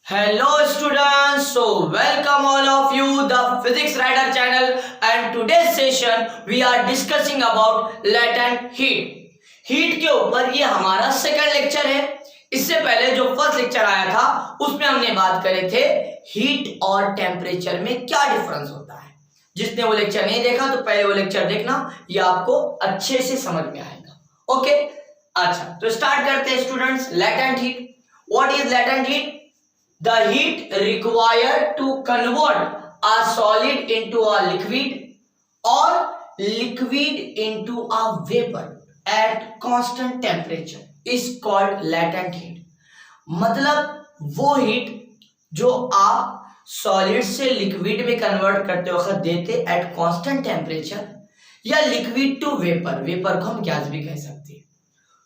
Hello students, so welcome all of you the Physics Rider channel and today's session we are discussing about latent heat. Heat के ऊपर ये हमारा second lecture है। इससे पहले जो फर्स्ट लेक्चर आया था उसमें हमने बात करे थे हीट और टेम्परेचर में क्या डिफरेंस होता है। जिसने वो लेक्चर नहीं देखा तो पहले वो लेक्चर देखना, ये आपको अच्छे से समझ में आएगा। ओके, अच्छा तो स्टार्ट करते हैं students. Latent heat, what is latent heat? The heat required to convert a solid into a liquid or liquid into a vapor at constant temperature is called latent heat। मतलब वो heat जो आप solid से liquid में convert करते वक्त देते eight constant temperature, या लिक्विड टू वेपर, वेपर को हम गैस भी कह सकते हैं।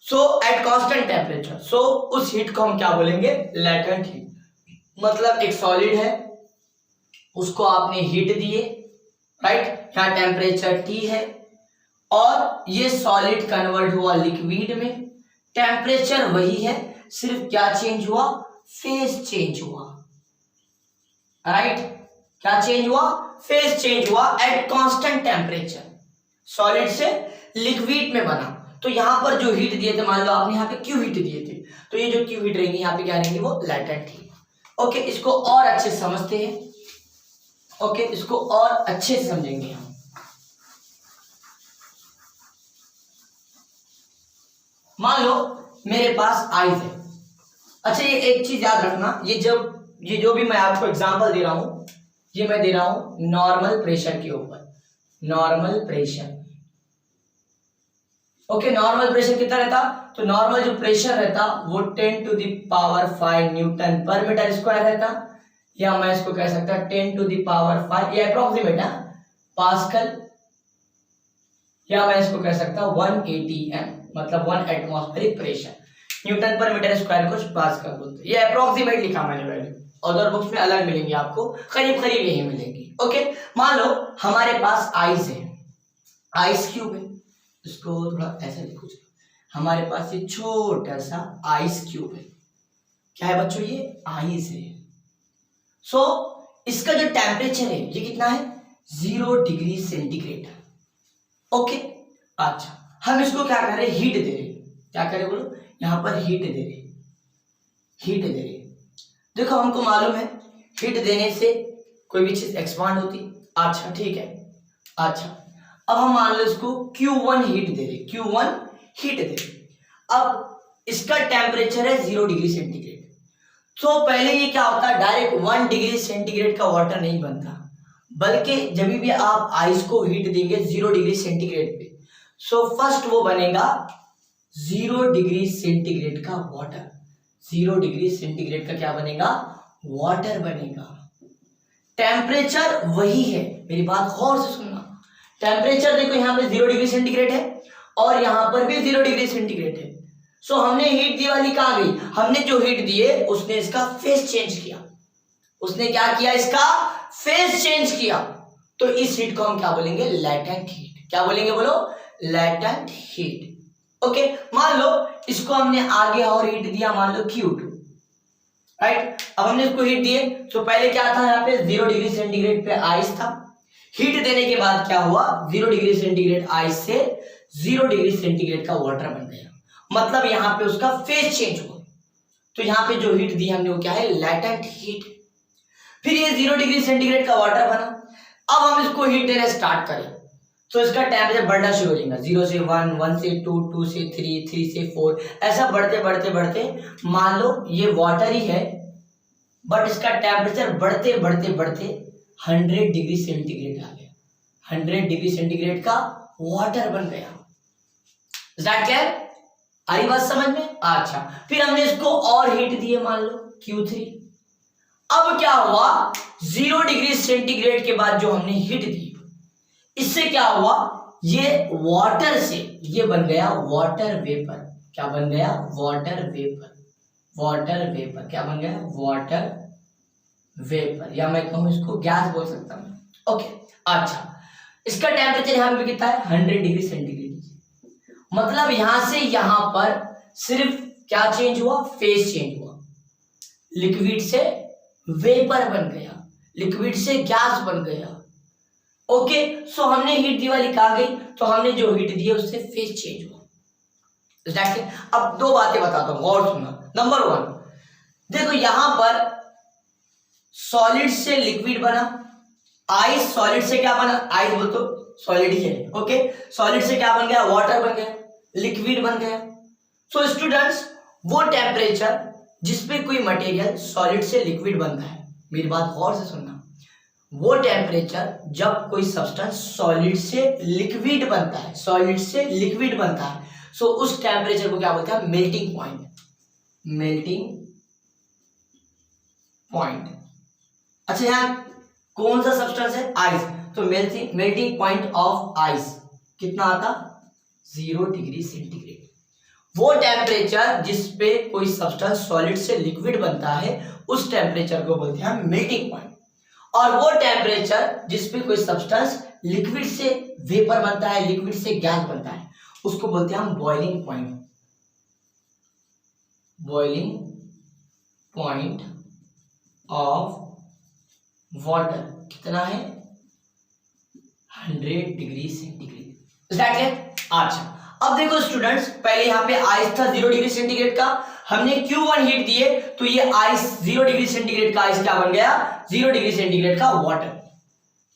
सो एट कांस्टेंट टेम्परेचर, सो उस हीट को हम क्या बोलेंगे? Latent heat. मतलब एक सॉलिड है, उसको आपने हीट दिए, राइट, यहाँ टेम्परेचर T है और ये सॉलिड कन्वर्ट हुआ लिक्विड में, टेम्परेचर वही है, सिर्फ क्या चेंज हुआ? फेज चेंज हुआ, राइट। क्या चेंज हुआ? फेज चेंज हुआ एट कांस्टेंट टेम्परेचर, सॉलिड से लिक्विड में बना। तो यहाँ पर जो हीट दिए थे, मान लो आपने यहाँ पे क्यू हीट दिए थे, तो ये जो क्यू हीट रहेंगी यहाँ पे क्या रहेंगी? वो लेटेंट हीट। ओके, इसको और अच्छे से समझते हैं। ओके, इसको और अच्छे से समझेंगे हम। मान लो मेरे पास आइस है। अच्छा, ये एक चीज याद रखना, ये जो भी मैं आपको एग्जांपल दे रहा हूं, ये मैं दे रहा हूं नॉर्मल प्रेशर के ऊपर। Normal pressure, okay, normal pressure कितना रहता? तो नॉर्मल जो प्रेशर रहता वो 10 टू द पावर 5 न्यूटन पर मीटर स्क्वायर रहता, या मैं इसको कह सकता 10 टू द पावर 5, ये अप्रोक्सीमेट है, पास्कल, या मैं इसको कह सकता 180 एम, मतलब 1 एटमॉस्फेरिक प्रेशर। न्यूटन पर मीटर स्क्वायर को पास्कल बोलते हैं। ये अप्रोक्सीमेट लिखा मैंने वैल्यू, अदर बुक्स में अलग मिलेंगी आपको, करीब करीब यही मिलेंगी। ओके, मान लो हमारे पास आइस है, आइस क्यूब है, इसको थोड़ा ऐसा लिखो। हमारे पास ये छोटा सा आइस क्यूब है। क्या है बच्चों? ये आइस है। सो इसका जो टेम्परेचर है ये कितना है? 0 डिग्री सेंटीग्रेड। ओके, अच्छा हम इसको क्या कर रहे हैं? हीट दे रहे। क्या करें बोलो? यहां पर हीट दे रहे, हीट दे रहे। देखो हमको मालूम है हीट देने से कोई भी चीज एक्सपांड होती। अच्छा ठीक है, अच्छा अब हम मान लो इसको Q1 हीट दे रहे, Q1 हीट दे रहे। अब इसका टेम्परेचर है 0 डिग्री सेंटीग्रेड। तो पहले ये क्या होता है? डायरेक्ट 1 डिग्री सेंटीग्रेड का वाटर नहीं बनता, बल्कि जब भी आप आइस को हीट देंगे 0 डिग्री सेंटीग्रेड पे, सो फर्स्ट वो बनेगा 0 डिग्री सेंटीग्रेड का वाटर। 0 डिग्री सेंटीग्रेड का क्या बनेगा? वाटर बनेगा। टेम्परेचर वही है, मेरी बात गौर से सुनना। टेम्परेचर देखो यहाँ पे 0 डिग्री सेंटीग्रेड है और यहाँ पर भी 0 डिग्री सेंटीग्रेड है। सो हमने हीट दी वाली कहाँ गई? हमने जो हीट दिए उसने इसका फेज चेंज किया। उसने क्या किया? इसका फेज चेंज किया। तो इस हीट को हम क्या बोलेंगे? Latent heat. क्या बोलेंगे बोलो? Latent heat. ओके, मान लो इसको हमने आगे और हीट दिया, मान लो Q2, राइट। अब हमने इसको हीट दिए, तो पहले क्या था? यहाँ पे 0 डिग्री सेंटीग्रेड पे आइस था। हीट देने के बाद क्या हुआ? 0 डिग्री सेंटीग्रेड आइस से 0 डिग्री सेंटीग्रेड का वाटर बन गया। मतलब यहाँ पे उसका फेज चेंज हुआ। तो यहाँ पे जो हीट दी हमने वो क्या है? Latent heat. फिर ये 0 डिग्री सेंटीग्रेड का वाटर बना। अब हम इसको हीट देना स्टार्ट करें तो इसका टेम्परेचर बढ़ना शुरू हो जाएगा। 0 से 1, 1 से 2, 2 से 3, 3 से 4, ऐसा बढ़ते बढ़ते बढ़ते, मान लो ये वाटर ही है बट इसका टेम्परेचर बढ़ते बढ़ते बढ़ते 100 डिग्री सेंटीग्रेड आ गया। 100 डिग्री सेंटीग्रेड का वाटर बन गया। Is that clear? आ रही बात समझ में? अच्छा, फिर हमने इसको और हीट दिए, मान लो Q3। अब क्या हुआ? 0 डिग्री सेंटीग्रेड के बाद जो हमने हीट दी, इससे क्या हुआ? ये वाटर से ये बन गया वाटर वेपर। क्या बन गया? Water vapour. वाटर वेपर क्या बन गया? वाटर वेपर, या मैं कहूं इसको गैस बोल सकता हूं। ओके, अच्छा इसका टेम्परेचर यहां पे कितना है? 100 डिग्री सेंटीग्रेड। मतलब यहां से यहां पर सिर्फ क्या चेंज हुआ? फेज चेंज हुआ, लिक्विड से वेपर बन गया, लिक्विड से गैस बन गया। ओके, सो हमने हीट दी वाली कहा गई, तो हमने जो हीट दी है उससे फेज चेंज हुआ। अब दो बातें बताता हूं और सुनना। नंबर वन, देखो यहां पर सॉलिड से लिक्विड बना, आइस सॉलिड से क्या बना, आइस बोल तो सॉलिड ही है। ओके, सॉलिड से क्या बन गया, वाटर बन गया, लिक्विड बन गया। सो स्टूडेंट्स, वो टेम्परेचर जिसपे कोई मटेरियल सॉलिड से लिक्विड बनता है, मेरी बात गौर से सुनना, वो टेम्परेचर जब कोई सब्सटेंस सॉलिड से लिक्विड बनता है, सॉलिड से लिक्विड बनता है, सो उस टेम्परेचर को क्या बोलते हैं, मेल्टिंग पॉइंट। Melting point. अच्छा, यहां कौन सा सब्सटेंस है, आइस, तो मेल्टिंग पॉइंट ऑफ आइस कितना आता, 0 डिग्री सेंटीग्रेड। वो टेम्परेचर जिसपे कोई सब्सटेंस सॉलिड से लिक्विड बनता है, उस टेम्परेचर को बोलते हैं मेल्टिंग पॉइंट। और वो टेम्परेचर जिसपे कोई सब्सटेंस लिक्विड से वेपर बनता है, लिक्विड से गैस बनता है, उसको बोलते हैं हम boiling point. Boiling point of water कितना है, 100 डिग्री सेंटीग्रेड। अच्छा, अब देखो स्टूडेंट्स, पहले यहाँ पे आइस था 0 डिग्री सेंटीग्रेड का, हमने Q1 हीट दिए तो ये आइस 0 डिग्री सेंटीग्रेड का आइस क्या बन गया, 0 डिग्री सेंटीग्रेड का वाटर।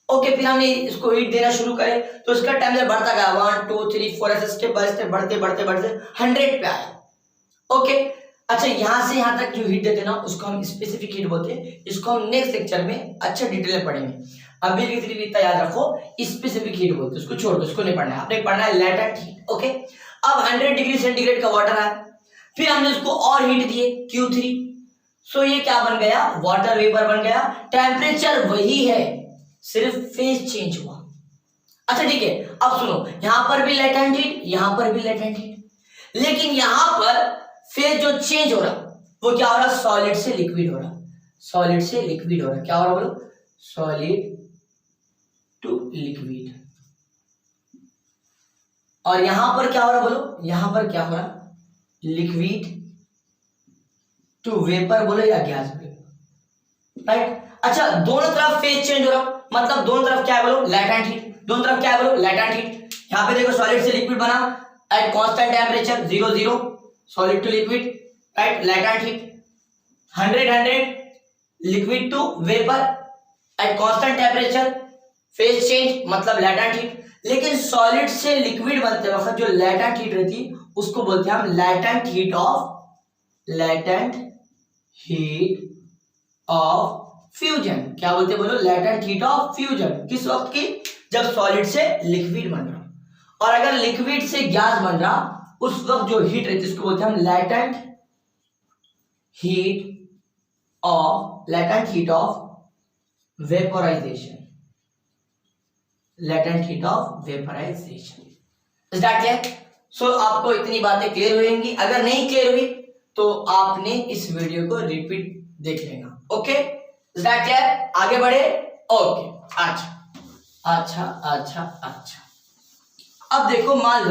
ओके, फिर हमने इसको हीट देना शुरू करे तो इसका टेम्परेचर बढ़ता गया, 1 2 3 4 ऐसे स्टेप बाय स्टेप बढ़ते बढ़ते बढ़ते 100 पे आया। ओके, अच्छा, यहां से यहां तक जो हीट देते ना उसको हम स्पेसिफिक हीट बोलते हैं। इसको हम नेक्स्ट लेक्चर में अच्छा डिटेल में पढ़ेंगे। अभी के लिए इतना याद रखो, स्पेसिफिक हीट बोलते हैं, उसको छोड़ दो, उसको नहीं पढ़ना है, आपने पढ़ना है लेटेंट हीट। ओके, अब 100 डिग्री सेंटीग्रेड का वाटर आया, फिर हमने उसको और हीट दिए Q3, सो ये क्या बन गया, वाटर वेपर बन गया। टेम्परेचर वही है, सिर्फ फेज चेंज हुआ। अच्छा ठीक है, अब सुनो, यहां पर भी लेटेंट हीट, यहां पर भी लेटेंट हीट, लेकिन यहां पर फेज जो चेंज हो रहा वो क्या हो रहा, सॉलिड से लिक्विड हो रहा, सॉलिड से लिक्विड हो रहा, क्या हो रहा बोलो, सॉलिड टू लिक्विड। और यहां पर क्या हो रहा बोलो, यहां पर क्या हो रहा, लिक्विड टू वेपर बोलो या गैस बोलो, राइट। अच्छा, दोनों तरफ फेज चेंज हो रहा, मतलब दोनों तरफ क्या है बोलो, लेटेंट हीट, दोनों तरफ क्या है बोलो, लेटेंट हीट। यहां पे देखो सॉलिड से लिक्विड बना at constant temperature 0 0, solid to liquid, right, latent heat. 100 liquid to vapour at constant temperature, phase change मतलब लेटेंट हीट। लेकिन सॉलिड से लिक्विड बनते वक्त जो लेटेंट हीट रहती है उसको बोलते हैं हम लेटेंट हीट ऑफ फ्यूजन। क्या बोलते हैं बोलो, लेटेंट हीट ऑफ फ्यूजन। किस वक्त की, जब सॉलिड से लिक्विड बन रहा, और अगर लिक्विड से गैस बन रहा उस वक्त जो हीट रहती है उसको बोलते हैं हम latent heat of vaporisation, latent heat of vaporisation. Start किया। सो आपको इतनी बातें क्लियर होंगी, अगर नहीं क्लियर हुई तो आपने इस वीडियो को रिपीट देख लेना। ओके, स्टार्ट किया, आगे बढ़े। ओके, अच्छा, अब देखो मान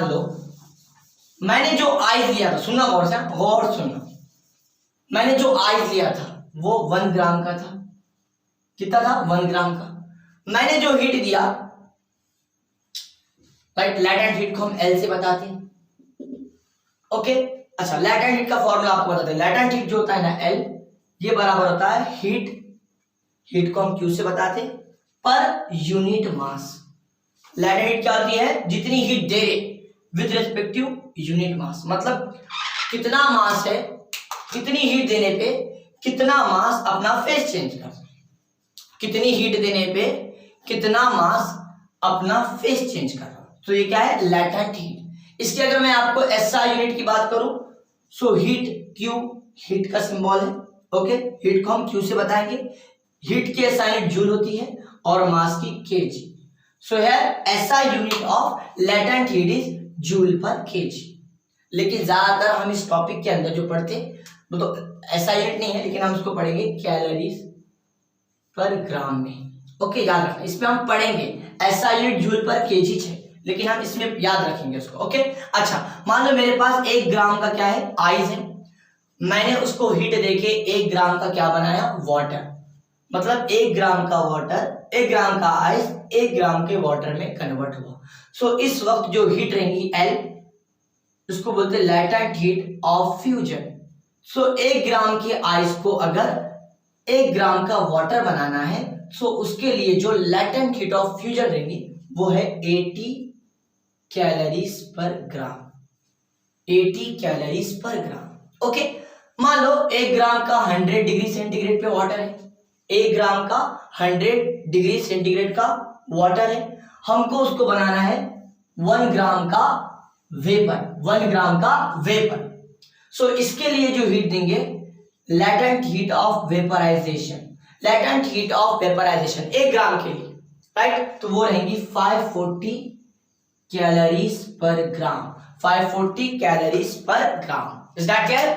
लो मैंने जो आइस लिया था, सुनना गौर से, गौर सुनना, मैंने जो आइस लिया था वो 1 ग्राम का था। कितना था, 1 ग्राम का। मैंने जो हीट दिया, राइट, लेटेंट हीट को हम L से बताते हैं। ओके, अच्छा, लेटेंट हीट का फॉर्मूला आपको बताते हैं। लेटेंट हीट जो होता है ना L, ये बराबर होता है हीट को हम Q से बताते हैं per unit mass. Latent heat क्या होती है, जितनी हीट दे रहे विद रेस्पेक्टिव यूनिट मास, मतलब कितना मास है, कितनी हीट देने पे कितना मास अपना फेज चेंज कर, कितनी हीट देने पे कितना मास अपना फेज चेंज कर रहा, तो ये क्या है, लेटेंट हीट। इसकी अगर मैं आपको SI यूनिट की बात करूं, सो हीट Q हीट का सिंबल है। ओके, हीट को हम Q से बताएंगे। हीट की SI यूनिट जूल होती है और मास की kg। सो है SI unit of latent heat is joule पर kg। लेकिन ज्यादातर हम इस टॉपिक के अंदर जो पढ़ते वो तो SI यूनिट नहीं है, लेकिन हम इसको पढ़ेंगे कैलोरीज पर ग्राम में। ओके, याद रखना, इसमें हम पढ़ेंगे SI यूनिट जूल पर kg है, लेकिन हम इसमें याद रखेंगे उसको। ओके, अच्छा, मान लो मेरे पास 1 ग्राम का क्या है, आइस है। मैंने उसको हीट देके 1 ग्राम का क्या बनाया, वाटर, मतलब 1 ग्राम का वाटर, 1 ग्राम का आइस 1 ग्राम के वाटर में कन्वर्ट हुआ। सो इस वक्त जो हीट रहेगी L, उसको बोलते हैं latent heat of fusion. So 1 gram के आइस को अगर 1 ग्राम का वाटर बनाना है, सो उसके लिए जो लैटेंट हीट ऑफ फ्यूजन रहेगी वो है 80 कैलोरीज पर ग्राम, 80 कैलोरीज पर ग्राम। ओके, मान लो 1 ग्राम का 100 डिग्री सेंटीग्रेड पे वाटर है, 1 ग्राम का 100 डिग्री सेंटीग्रेड का वाटर है, हमको उसको बनाना है 1 ग्राम का वेपर, 1 ग्राम का वेपर। सो इसके लिए जो हीट देंगे latent heat of vaporisation, latent heat of vaporisation 1 gram के लिए, राइट, तो वो रहेंगी 540 कैलोरीज पर ग्राम, 540 कैलोरीज पर ग्राम। Is that clear,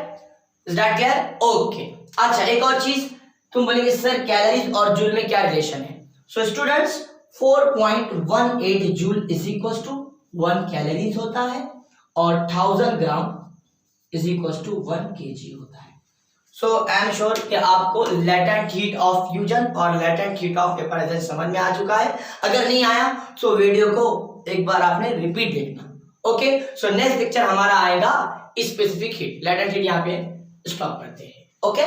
is that clear? Okay, अच्छा एक और चीज तुम बोलेंगे सर कैलोरीज और जूल में क्या रिलेशन है? So students 4.18 joule is equal to 1 calories होता है और 1000 gram is equal to 1 KG होता है। सो आई एम श्योर कि आपको लेटेंट हीट ऑफ फ्यूजन और लेटेंट हीट ऑफ वेपराइजेशन समझ में आ चुका है। अगर नहीं आया तो वीडियो को एक बार आपने रिपीट देखना। ओके, सो नेक्स्ट लेक्चर हमारा आएगा स्पेसिफिक हीट, लेटेंट हीट यहाँ पे स्टॉप करते हैं। ओके।